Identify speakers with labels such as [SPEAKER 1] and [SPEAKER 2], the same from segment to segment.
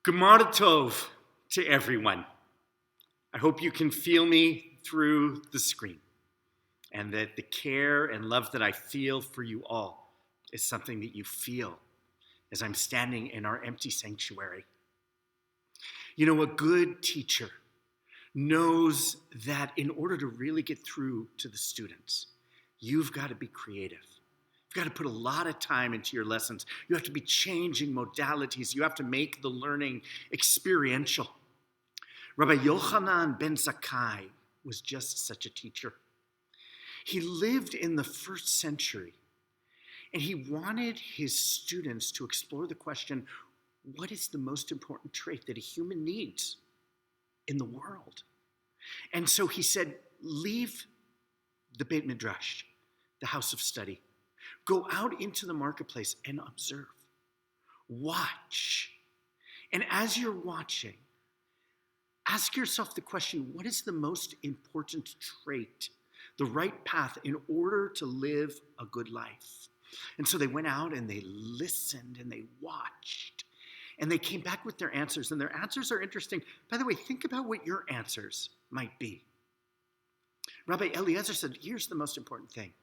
[SPEAKER 1] Gemara Tov to everyone. I hope you can feel me through the screen, and that the care and love that I feel for you all is something that you feel as I'm standing in our empty sanctuary. You know, a good teacher knows that in order to really get through to the students, you've got to be creative. You've got to put a lot of time into your lessons. You have to be changing modalities. You have to make the learning experiential. Rabbi Yochanan ben Zakkai was just such a teacher. He lived in the first century, and he wanted his students to explore the question, what is the most important trait that a human needs in the world? And so he said, leave the Beit Midrash, the house of study. Go out into the marketplace and observe. Watch. And as you're watching, ask yourself the question, what is the most important trait, the right path in order to live a good life? And so they went out and they listened and they watched. And they came back with their answers, and their answers are interesting. By the way, think about what your answers might be. Rabbi Eliezer said, here's the most important thing.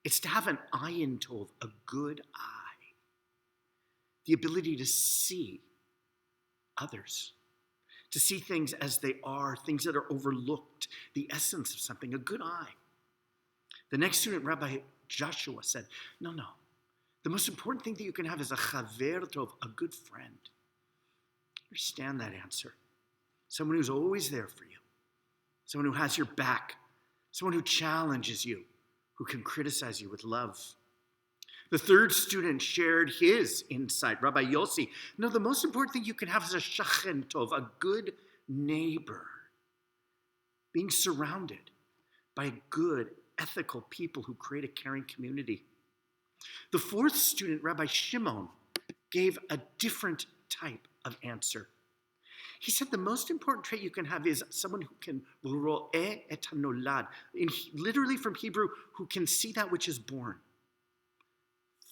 [SPEAKER 1] It's to have an ayin tov, a good eye. The ability to see others, to see things as they are, things that are overlooked, the essence of something, a good eye. The next student, Rabbi Joshua, said, no. The most important thing that you can have is a chaver tov, a good friend. Understand that answer. Someone who's always there for you. Someone who has your back. Someone who challenges you, who can criticize you with love. The third student shared his insight, Rabbi Yossi. No, the most important thing you can have is a shachen tov, a good neighbor. Being surrounded by good, ethical people who create a caring community. The fourth student, Rabbi Shimon, gave a different type of answer. He said the most important trait you can have is someone who can ro'eh et hanolad, literally from Hebrew, who can see that which is born.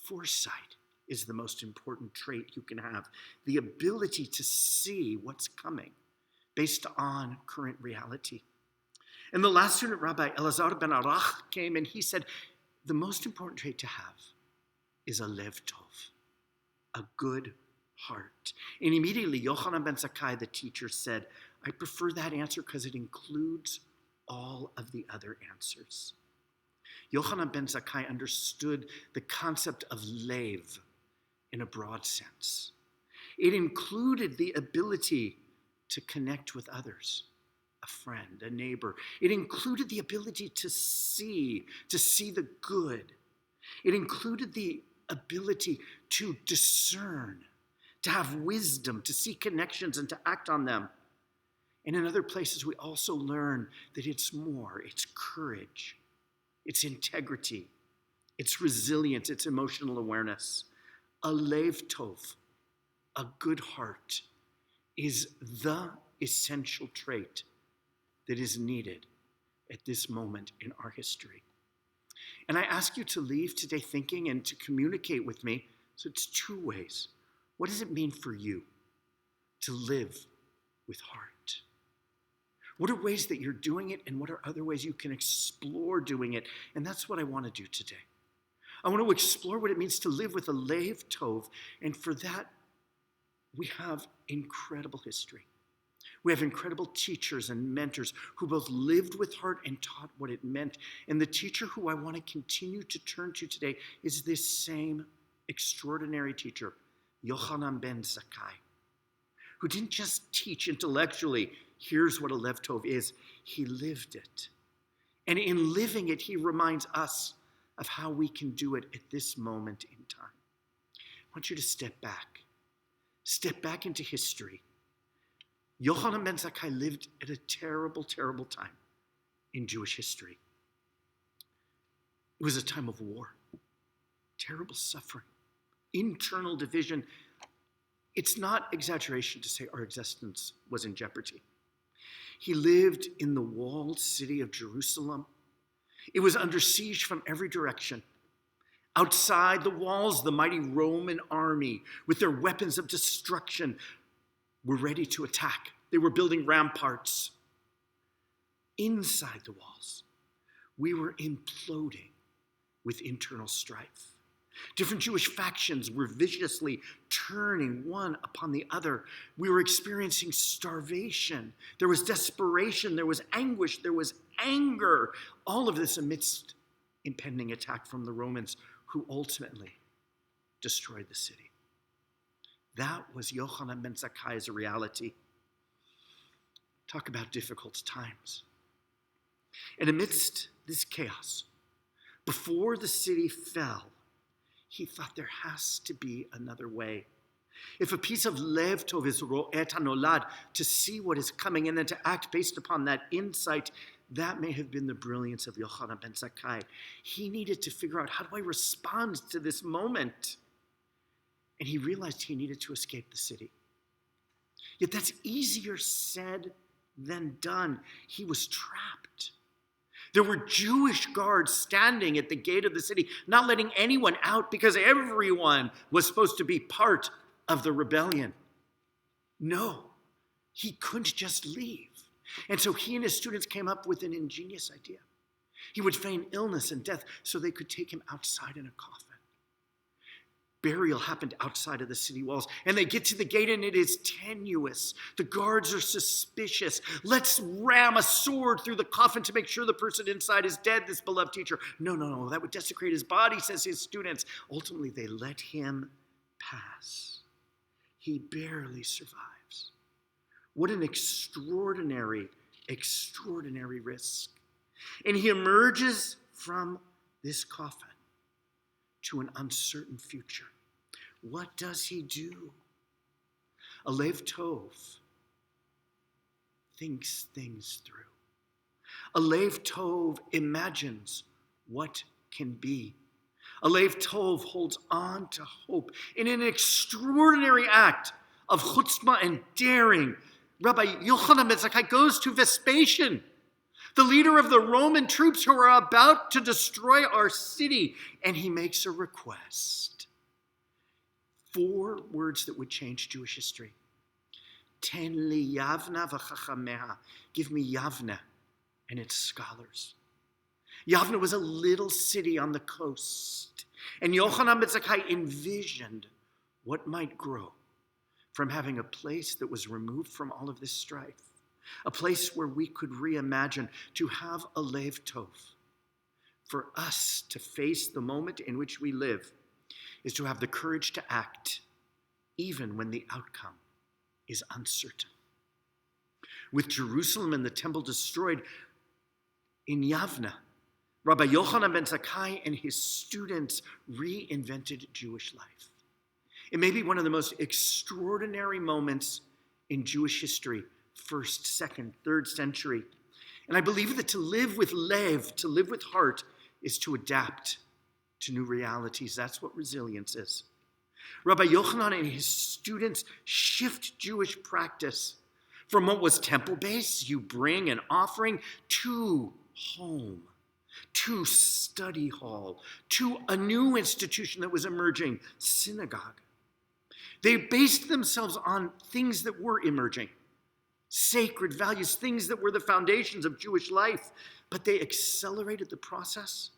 [SPEAKER 1] Foresight is the most important trait you can have, the ability to see what's coming based on current reality. And the last student, Rabbi Elazar ben Arach, came and he said, the most important trait to have is a lev tov, a good heart. And immediately, Yochanan ben Zakkai, the teacher, said, I prefer that answer because it includes all of the other answers. Yochanan ben Zakkai understood the concept of lev in a broad sense. It included the ability to connect with others, a friend, a neighbor. It included the ability to see the good. It included the ability to discern, to have wisdom, to see connections and to act on them. And in other places, we also learn that it's more, it's courage, it's integrity, it's resilience, it's emotional awareness. A lev tov, a good heart, is the essential trait that is needed at this moment in our history. And I ask you to leave today thinking and to communicate with me. So it's two ways. What does it mean for you to live with heart? What are ways that you're doing it, and what are other ways you can explore doing it? And that's what I want to do today. I want to explore what it means to live with a lev tov, and for that, we have incredible history. We have incredible teachers and mentors who both lived with heart and taught what it meant. And the teacher who I want to continue to turn to today is this same extraordinary teacher, Yochanan ben Zakkai, who didn't just teach intellectually, here's what a lev tov is. He lived it. And in living it, he reminds us of how we can do it at this moment in time. I want you to step back into history. Yochanan ben Zakkai lived at a terrible, terrible time in Jewish history. It was a time of war, terrible suffering, internal division. It's not exaggeration to say our existence was in jeopardy. He lived in the walled city of Jerusalem. It was under siege from every direction. Outside the walls, the mighty Roman army with their weapons of destruction were ready to attack. They were building ramparts. Inside the walls, we were imploding with internal strife. Different Jewish factions were viciously turning one upon the other. We were experiencing starvation. There was desperation. There was anguish. There was anger. All of this amidst impending attack from the Romans, who ultimately destroyed the city. That was Yochanan ben Zakkai's reality. Talk about difficult times. And amidst this chaos, before the city fell, he thought there has to be another way. If a piece of lev tov is ro'et hanolad, to see what is coming and then to act based upon that insight, that may have been the brilliance of Yochanan ben Zakkai. He needed to figure out, how do I respond to this moment? And he realized he needed to escape the city. Yet that's easier said than done. He was trapped. There were Jewish guards standing at the gate of the city, not letting anyone out because everyone was supposed to be part of the rebellion. No, he couldn't just leave. And so he and his students came up with an ingenious idea. He would feign illness and death so they could take him outside in a coffin. Burial happened outside of the city walls, and they get to the gate and it is tenuous. The guards are suspicious. Let's ram a sword through the coffin to make sure the person inside is dead, this beloved teacher. No, that would desecrate his body, says his students. Ultimately, they let him pass. He barely survives. What an extraordinary risk. And he emerges from this coffin to an uncertain future. What does he do? A Lev Tov thinks things through. A Lev Tov imagines what can be. A Lev Tov holds on to hope. In an extraordinary act of chutzpah and daring, Rabbi Yochanan ben Zakkai goes to Vespasian, the leader of the Roman troops who are about to destroy our city, and he makes a request. 4 words that would change Jewish history. Ten li Yavna v'chachameha. Give me Yavna and its scholars. Yavna was a little city on the coast, and Yochanan ben Zakkai envisioned what might grow from having a place that was removed from all of this strife, a place where we could reimagine to have a Lev Tov. For us to face the moment in which we live is to have the courage to act, even when the outcome is uncertain. With Jerusalem and the temple destroyed, in Yavna, Rabbi Yochanan ben Zakkai and his students reinvented Jewish life. It may be one of the most extraordinary moments in Jewish history, 1st, 2nd, 3rd century. And I believe that to live with lev, to live with heart, is to adapt to new realities. That's what resilience is. Rabbi Yochanan and his students shift Jewish practice from what was temple-based, you bring an offering, to home, to study hall, to a new institution that was emerging, synagogue. They based themselves on things that were emerging, sacred values, things that were the foundations of Jewish life, but they accelerated the process.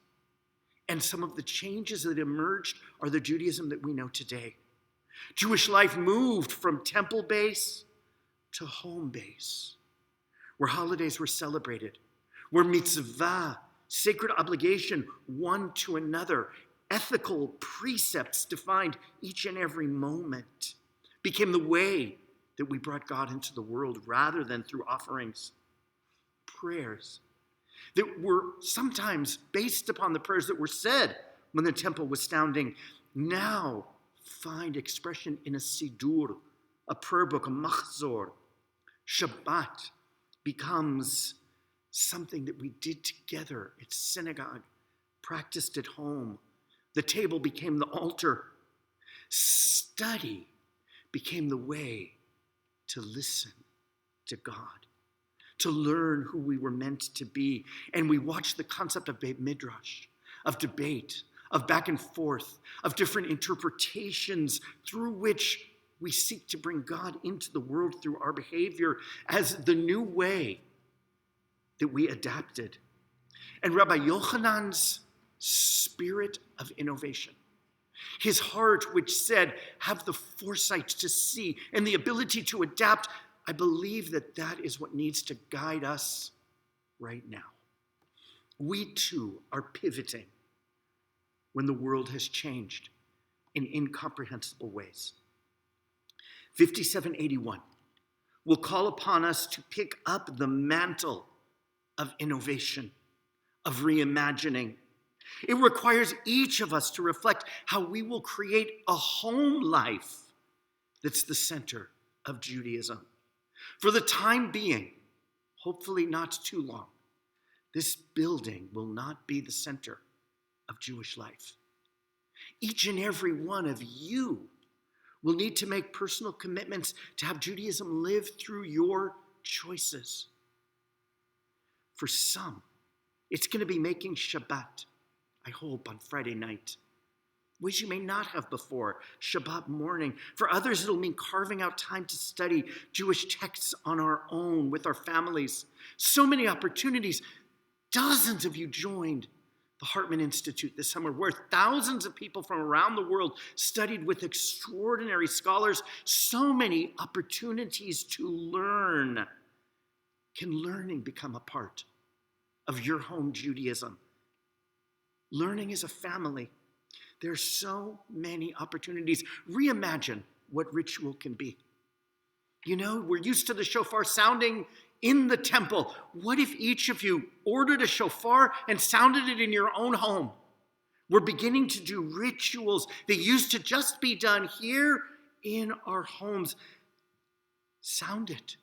[SPEAKER 1] And some of the changes that emerged are the Judaism that we know today. Jewish life moved from temple base to home base, where holidays were celebrated, where mitzvah, sacred obligation, one to another, ethical precepts defined each and every moment, became the way that we brought God into the world rather than through offerings, prayers that were sometimes based upon the prayers that were said when the temple was standing, now find expression in a sidur, a prayer book, a machzor. Shabbat becomes something that we did together at synagogue, practiced at home. The table became the altar. Study became the way to listen to God, to learn who we were meant to be. And we watched the concept of Beit Midrash, of debate, of back and forth, of different interpretations through which we seek to bring God into the world through our behavior as the new way that we adapted. And Rabbi Yochanan's spirit of innovation, his heart which said, have the foresight to see and the ability to adapt, I believe that that is what needs to guide us right now. We too are pivoting when the world has changed in incomprehensible ways. 5781 will call upon us to pick up the mantle of innovation, of reimagining. It requires each of us to reflect how we will create a home life that's the center of Judaism. For the time being, hopefully not too long, this building will not be the center of Jewish life. Each and every one of you will need to make personal commitments to have Judaism live through your choices. For some, it's going to be making Shabbat, I hope, on Friday night, which you may not have before, Shabbat morning. For others, it'll mean carving out time to study Jewish texts on our own with our families. So many opportunities. Dozens of you joined the Hartman Institute this summer, where thousands of people from around the world studied with extraordinary scholars. So many opportunities to learn. Can learning become a part of your home Judaism? Learning as a family. There's so many opportunities. Reimagine what ritual can be. You know, we're used to the shofar sounding in the temple. What if each of you ordered a shofar and sounded it in your own home? We're beginning to do rituals that used to just be done here in our homes. Sound it.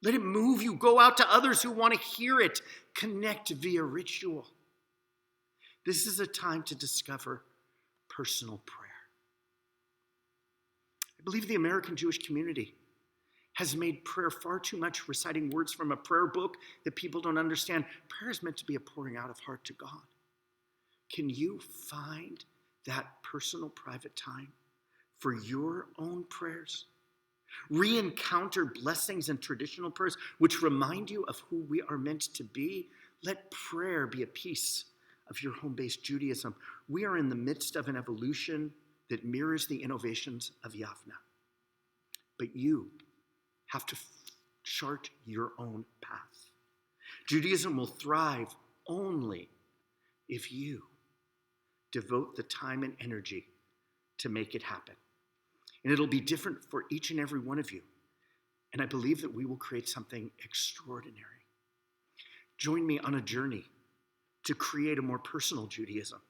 [SPEAKER 1] Let it move you. Go out to others who want to hear it. Connect via ritual. This is a time to discover personal prayer. I believe the American Jewish community has made prayer far too much reciting words from a prayer book that people don't understand. Prayer is meant to be a pouring out of heart to God. Can you find that personal, private time for your own prayers? Re-encounter blessings and traditional prayers which remind you of who we are meant to be. Let prayer be a piece of your home-based Judaism. We are in the midst of an evolution that mirrors the innovations of Yavna. But you have to chart your own path. Judaism will thrive only if you devote the time and energy to make it happen. And it'll be different for each and every one of you. And I believe that we will create something extraordinary. Join me on a journey to create a more personal Judaism,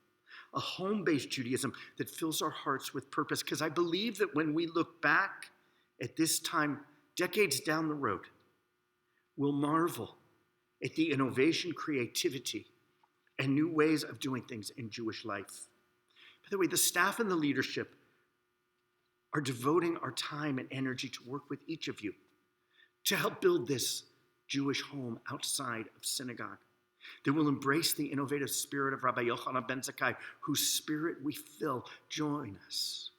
[SPEAKER 1] a home-based Judaism that fills our hearts with purpose. Because I believe that when we look back at this time, decades down the road, we'll marvel at the innovation, creativity, and new ways of doing things in Jewish life. By the way, the staff and the leadership are devoting our time and energy to work with each of you to help build this Jewish home outside of synagogue that will embrace the innovative spirit of Rabbi Yochanan ben Zakkai, whose spirit we fill. Join us.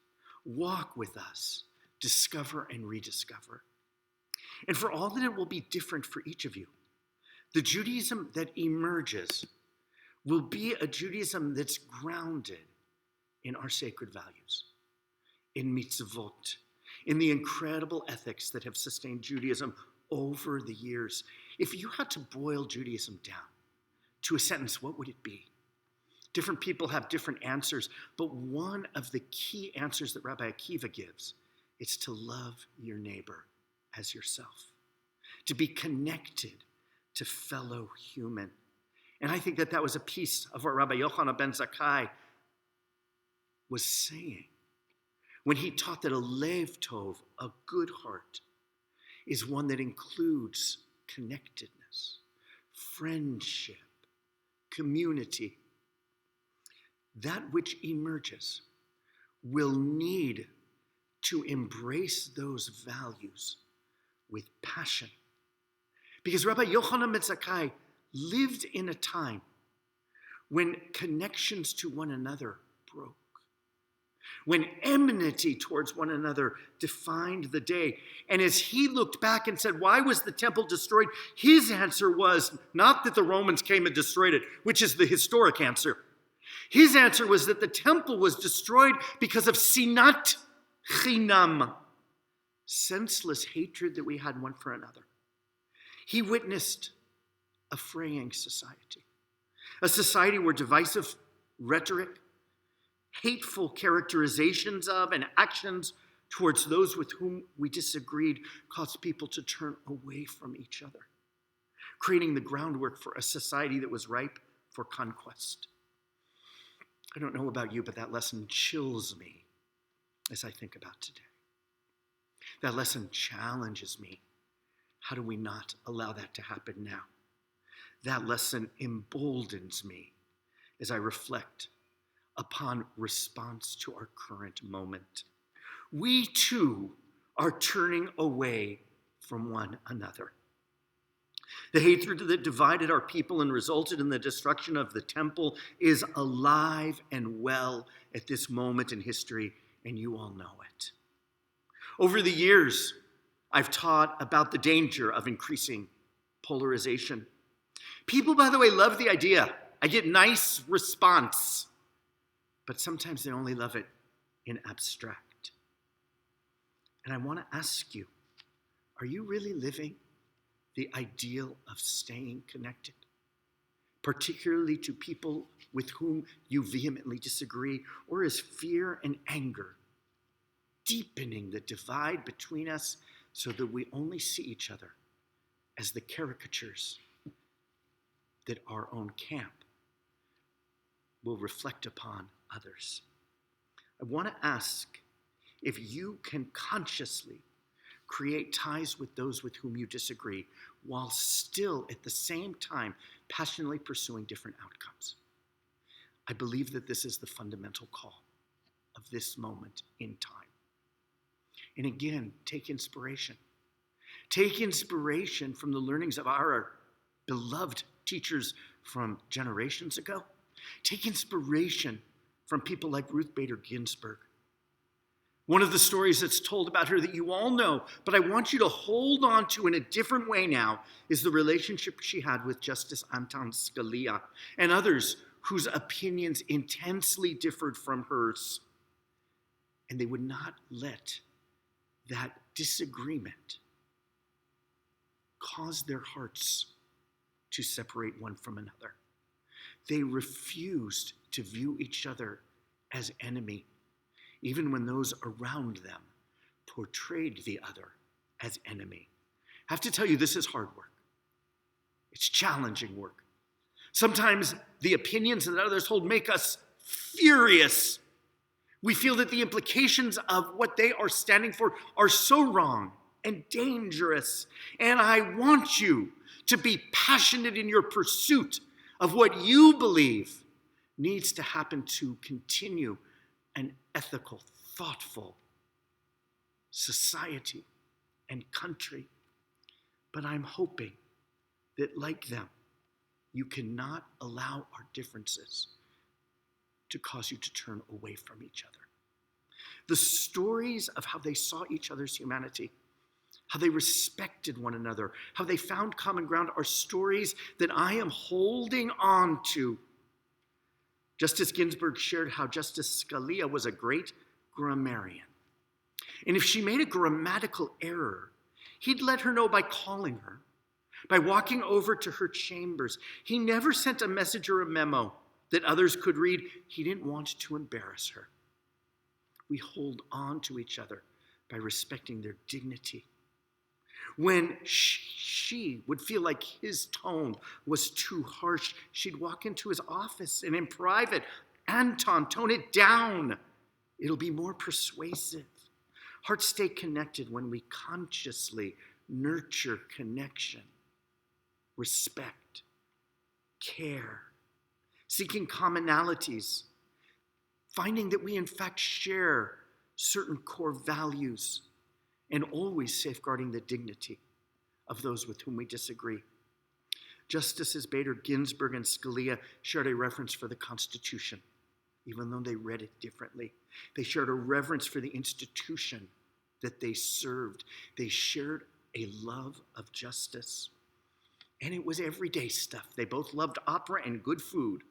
[SPEAKER 1] Walk with us. Discover and rediscover. And for all that it will be different for each of you, the Judaism that emerges will be a Judaism that's grounded in our sacred values, in mitzvot, in the incredible ethics that have sustained Judaism over the years. If you had to boil Judaism down to a sentence, what would it be? Different people have different answers, but one of the key answers that Rabbi Akiva gives is to love your neighbor as yourself, to be connected to fellow human. And I think that that was a piece of what Rabbi Yochanan ben Zakkai was saying when he taught that a lev tov, a good heart, is one that includes connectedness, friendship, community. That which emerges will need to embrace those values with passion. Because Rabbi Yochanan ben Zakkai lived in a time when connections to one another broke. when enmity towards one another defined the day. And as he looked back and said, why was the temple destroyed? His answer was not that the Romans came and destroyed it, which is the historic answer. His answer was that the temple was destroyed because of sinat chinam, senseless hatred that we had one for another. He witnessed a fraying society, a society where divisive rhetoric, hateful characterizations of and actions towards those with whom we disagreed caused people to turn away from each other, creating the groundwork for a society that was ripe for conquest. I don't know about you, but that lesson chills me as I think about today. That lesson challenges me. How do we not allow that to happen now? That lesson emboldens me as I reflect upon response to our current moment. We too are turning away from one another. The hatred that divided our people and resulted in the destruction of the temple is alive and well at this moment in history, and you all know it. Over the years, I've taught about the danger of increasing polarization. People, by the way, love the idea. I get nice response, but sometimes they only love it in abstract. And I want to ask you, are you really living the ideal of staying connected, particularly to people with whom you vehemently disagree, or is fear and anger deepening the divide between us so that we only see each other as the caricatures that our own camp will reflect upon others? I want to ask if you can consciously create ties with those with whom you disagree while still at the same time passionately pursuing different outcomes. I believe that this is the fundamental call of this moment in time. And again, take inspiration. Take inspiration from the learnings of our beloved teachers from generations ago. Take inspiration from people like Ruth Bader Ginsburg. One of the stories that's told about her that you all know, but I want you to hold on to in a different way now, is the relationship she had with Justice Anton Scalia and others whose opinions intensely differed from hers. And they would not let that disagreement cause their hearts to separate one from another. They refused to view each other as enemy, even when those around them portrayed the other as enemy. I have to tell you, this is hard work. It's challenging work. Sometimes the opinions that others hold make us furious. We feel that the implications of what they are standing for are so wrong and dangerous. And I want you to be passionate in your pursuit of what you believe needs to happen to continue an ethical, thoughtful society and country. But I'm hoping that, like them, you cannot allow our differences to cause you to turn away from each other. The stories of how they saw each other's humanity, how they respected one another, how they found common ground are stories that I am holding on to. Justice Ginsburg shared how Justice Scalia was a great grammarian. And if she made a grammatical error, he'd let her know by calling her, by walking over to her chambers. He never sent a message or a memo that others could read. He didn't want to embarrass her. We hold on to each other by respecting their dignity. When she would feel like his tone was too harsh, she'd walk into his office and in private, Anton, tone it down. It'll be more persuasive. Hearts stay connected when we consciously nurture connection, respect, care, seeking commonalities, finding that we in fact share certain core values, and always safeguarding the dignity of those with whom we disagree. Justices Bader Ginsburg and Scalia shared a reference for the Constitution. even though they read it differently. They shared a reverence for the institution that they served. They shared a love of justice. And it was everyday stuff. They both loved opera and good food,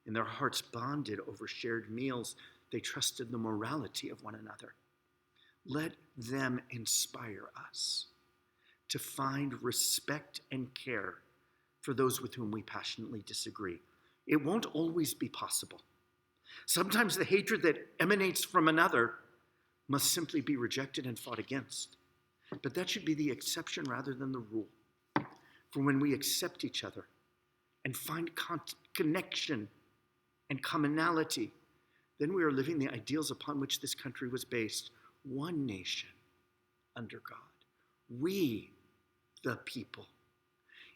[SPEAKER 1] and their hearts bonded over shared meals. They trusted the morality of one another. Let them inspire us to find respect and care for those with whom we passionately disagree. It won't always be possible. Sometimes the hatred that emanates from another must simply be rejected and fought against. But that should be the exception rather than the rule. For when we accept each other and find connection and commonality, then we are living the ideals upon which this country was based. One nation under God. We, the people,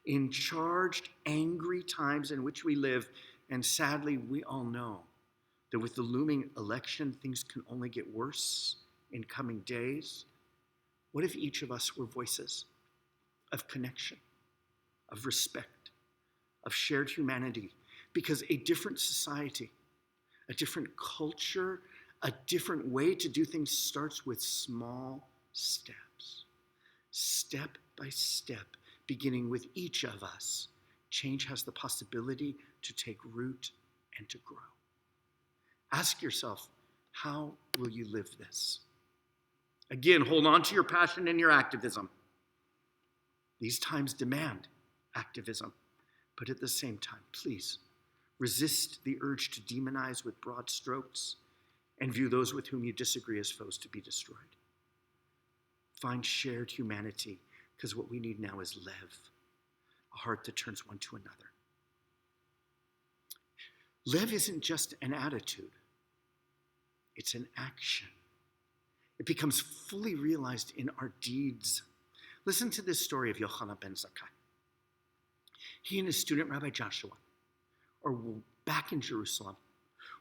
[SPEAKER 1] in charged, angry times in which we live, and sadly, we all know that with the looming election, things can only get worse in coming days. What if each of us were voices of connection, of respect, of shared humanity? Because a different society, a different culture, a different way to do things starts with small steps. Step by step, beginning with each of us, change has the possibility to take root and to grow. Ask yourself, how will you live this? Again, hold on to your passion and your activism. These times demand activism, but at the same time, please resist the urge to demonize with broad strokes and view those with whom you disagree as foes to be destroyed. Find shared humanity, because what we need now is lev, a heart that turns one to another. Lev isn't just an attitude, it's an action. It becomes fully realized in our deeds. Listen to this story of Yochanan ben Zakkai. He and his student, Rabbi Joshua, are back in Jerusalem,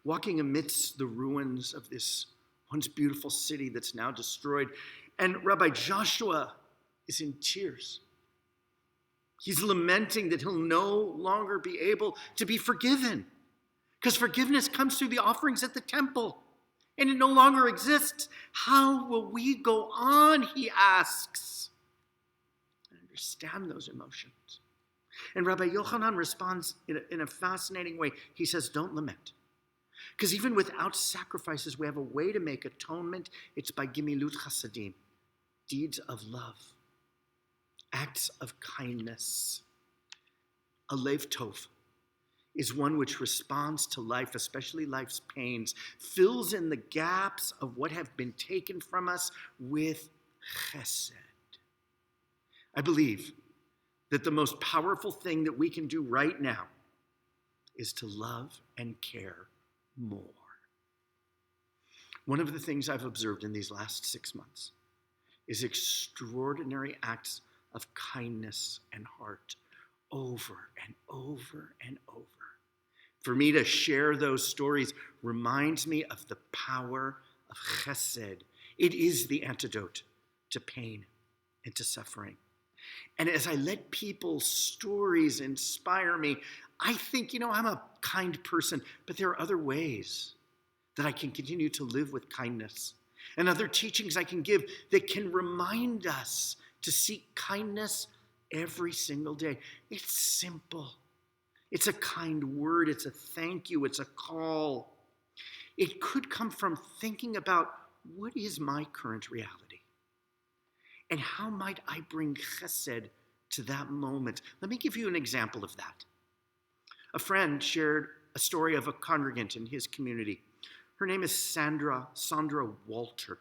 [SPEAKER 1] walking amidst the ruins of this once beautiful city that's now destroyed. And Rabbi Joshua is in tears. He's lamenting that he'll no longer be able to be forgiven, because forgiveness comes through the offerings at the temple, and it no longer exists. How will we go on, he asks. I understand those emotions. And Rabbi Yochanan responds in a fascinating way. He says, don't lament. Because even without sacrifices, we have a way to make atonement. It's by gimilut chasadim, deeds of love, acts of kindness. A lev tov is one which responds to life, especially life's pains, fills in the gaps of what have been taken from us with chesed. I believe that the most powerful thing that we can do right now is to love and care more. One of the things I've observed in these last 6 months is extraordinary acts of kindness and heart over and over and over. For me to share those stories reminds me of the power of chesed. It is the antidote to pain and to suffering. And as I let people's stories inspire me, I think, I'm a kind person, but there are other ways that I can continue to live with kindness, and other teachings I can give that can remind us to seek kindness every single day. It's simple. It's a kind word. It's a thank you. It's a call. It could come from thinking about, what is my current reality? And how might I bring chesed to that moment? Let me give you an example of that. A friend shared a story of a congregant in his community. Her name is Sandra Walter.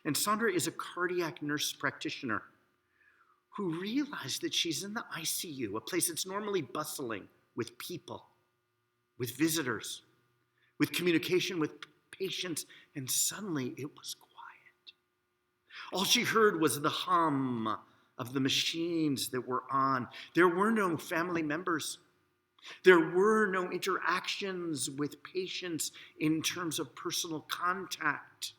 [SPEAKER 1] And Sandra is a cardiac nurse practitioner who realized that she's in the ICU, a place that's normally bustling with people, with visitors, with communication with patients, and suddenly it was quiet. All she heard was the hum of the machines that were on. There were no family members. There were no interactions with patients in terms of personal contact.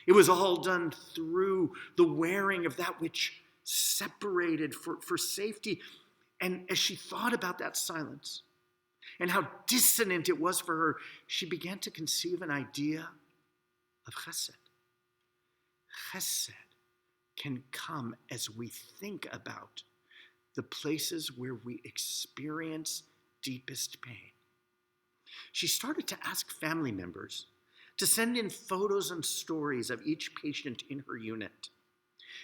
[SPEAKER 1] It was all done through the wearing of that which separated for safety. And as she thought about that silence, and how dissonant it was for her, she began to conceive an idea of chesed. Chesed can come as we think about the places where we experience deepest pain. She started to ask family members to send in photos and stories of each patient in her unit.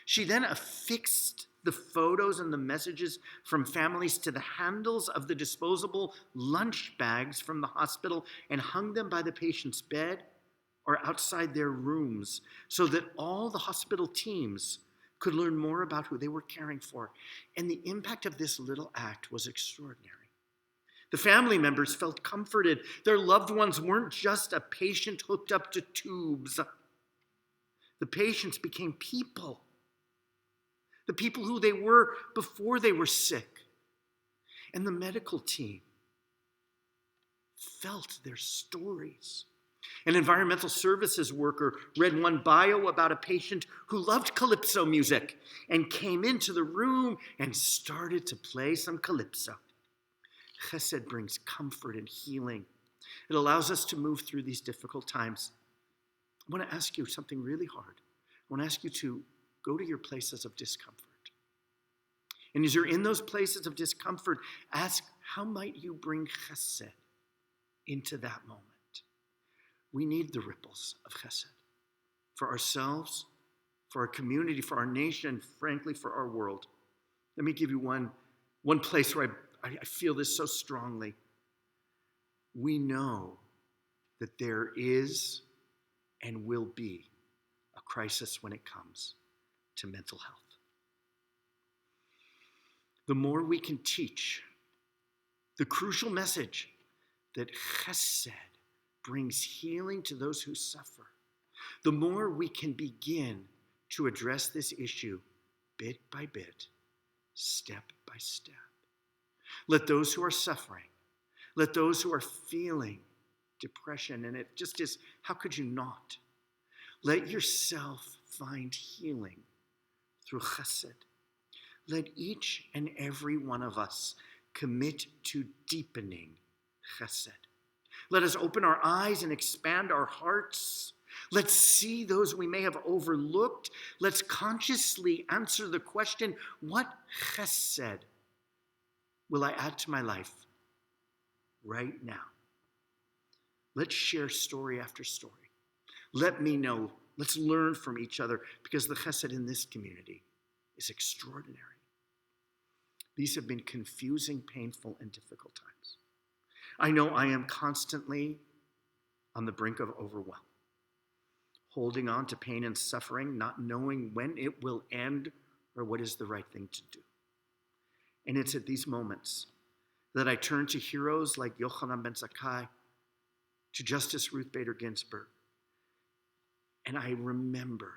[SPEAKER 1] She then affixed the photos and the messages from families to the handles of the disposable lunch bags from the hospital and hung them by the patient's bed or outside their rooms so that all the hospital teams could learn more about who they were caring for. And the impact of this little act was extraordinary. The family members felt comforted. Their loved ones weren't just a patient hooked up to tubes. The patients became people. The people who they were before they were sick. And the medical team felt their stories. An environmental services worker read one bio about a patient who loved calypso music and came into the room and started to play some calypso. Chesed brings comfort and healing. It allows us to move through these difficult times. I want to ask you something really hard. I want to ask you to go to your places of discomfort. And as you're in those places of discomfort, ask, how might you bring chesed into that moment? We need the ripples of chesed for ourselves, for our community, for our nation, frankly, for our world. Let me give you one place where I feel this so strongly. We know that there is and will be a crisis when it comes to mental health. The more we can teach the crucial message that chesed brings healing to those who suffer, the more we can begin to address this issue bit by bit, step by step. Let those who are suffering, let those who are feeling depression, and it just is, how could you not? Let yourself find healing through chesed. Let each and every one of us commit to deepening chesed. Let us open our eyes and expand our hearts. Let's see those we may have overlooked. Let's consciously answer the question, what chesed will I add to my life right now? Let's share story after story. Let me know. Let's learn from each other, because the chesed in this community is extraordinary. These have been confusing, painful, and difficult times. I know I am constantly on the brink of overwhelm, holding on to pain and suffering, not knowing when it will end or what is the right thing to do. And it's at these moments that I turn to heroes like Yochanan ben Zakkai, to Justice Ruth Bader Ginsburg, and I remember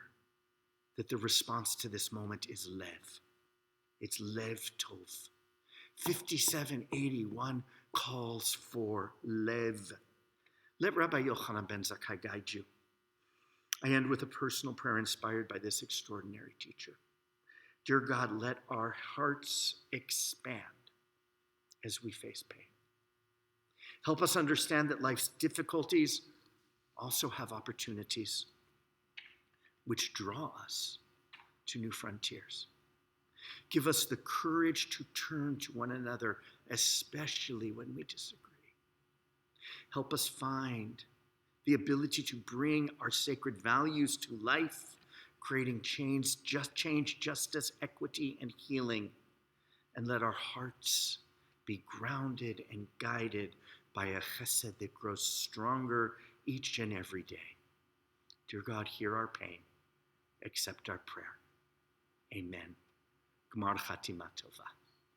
[SPEAKER 1] that the response to this moment is Lev. It's Lev Tov. 5781 calls for Lev. Let Rabbi Yochanan ben Zakkai guide you. I end with a personal prayer inspired by this extraordinary teacher. Dear God, let our hearts expand as we face pain. Help us understand that life's difficulties also have opportunities which draw us to new frontiers. Give us the courage to turn to one another, especially when we disagree. Help us find the ability to bring our sacred values to life, creating change, justice, equity, and healing. And let our hearts be grounded and guided by a chesed that grows stronger each and every day. Dear God, hear our pain, accept our prayer. Amen. Gmar Chatima Tova.